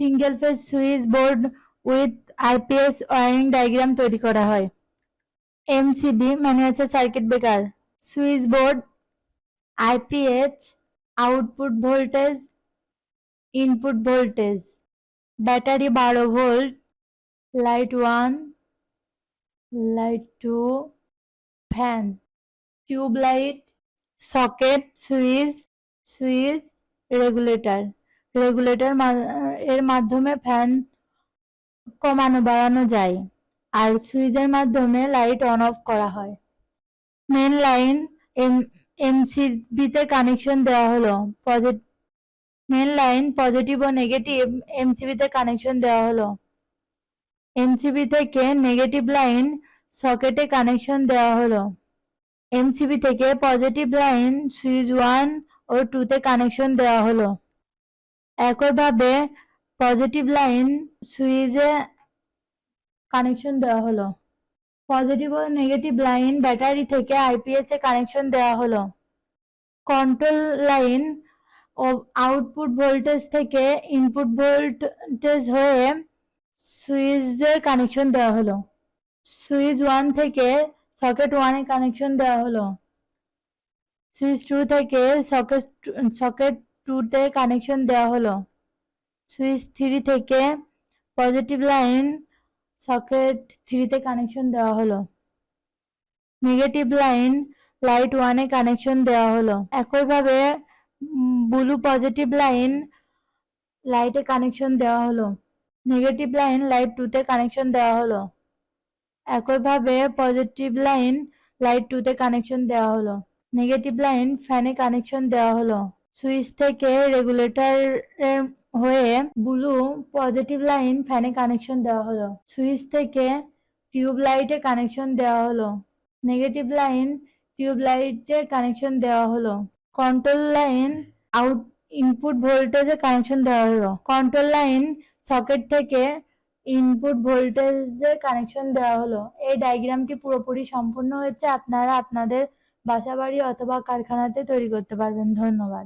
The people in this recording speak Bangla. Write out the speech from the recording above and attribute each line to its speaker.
Speaker 1: Single phase switch board with IPS wiring diagram তৈরি করা হয়। MCB মানে হচ্ছে circuit breaker, switch board, IPS, output voltage, input voltage, battery 12 volt, light 1, light 2, fan, tube light, socket, switch, regulator. Regulator এর মাধ্যমে ফ্যান কমানো বাড়ানো যায়, আর সুইচের মাধ্যমে লাইট অন অফ করা হয়। মেন লাইন এমসিবিতে কানেকশন দেওয়া হলো। মেন লাইন পজিটিভ ও নেগেটিভ এমসিবিতে কানেকশন দেওয়া হলো। এমসিবি থেকে নেগেটিভ লাইন সকেটে কানেকশন দেওয়া হলো। এমসিবি থেকে পজিটিভ লাইন সুইচ 1 ও 2 তে কানেকশন দেওয়া হলো। একইভাবে পজিটিভ লাইন সুইচে কানেকশন দেওয়া হলো। পজিটিভ ও নেগেটিভ লাইন ব্যাটারি থেকে IPS এ কানেকশন দেওয়া হলো। কন্ট্রোল লাইন ও আউটপুট ভোল্টেজ থেকে ইনপুট ভোল্টেজ হয়ে সুইচে কানেকশন দেওয়া হলো। সুইচ 1 থেকে সকেট 1 এ কানেকশন দেওয়া হলো। সুইচ 2 থেকে সকেট 2 তে কানেকশন দেওয়া হলো। সুইচ 3 থেকে পজিটিভ লাইন সকেট 3 তে কানেকশন দেওয়া হলো। নেগেটিভ লাইন লাইট 1 এ কানেকশন দেওয়া হলো। একইভাবে ব্লু পজিটিভ লাইন লাইটে কানেকশন দেওয়া হলো। নেগেটিভ লাইন লাইট 2 তে কানেকশন দেওয়া হলো। একইভাবে পজিটিভ লাইন লাইট 2 তে কানেকশন দেওয়া হলো। নেগেটিভ লাইন ফ্যানে কানেকশন দেওয়া হলো। সুইচ থেকে রেগুলেটর হয়ে ব্লু পজিটিভ লাইন ফ্যানে কানেকশন দেওয়া হলো। সুইচ থেকে টিউব লাইটে কানেকশন দেওয়া হলো। নেগেটিভ লাইন টিউব লাইটে কানেকশন দেওয়া হলো। কন্ট্রোল লাইন ইনপুট ভোল্টেজে কানেকশন দেওয়া হলো। কন্ট্রোল লাইন সকেট থেকে ইনপুট ভোল্টেজে কানেকশন দেওয়া হলো। এই ডায়াগ্রামটি পুরোপুরি সম্পূর্ণ হয়েছে। আপনারা আপনাদের বাসাবাড়ি অথবা কারখানাতে তৈরি করতে পারবেন। ধন্যবাদ।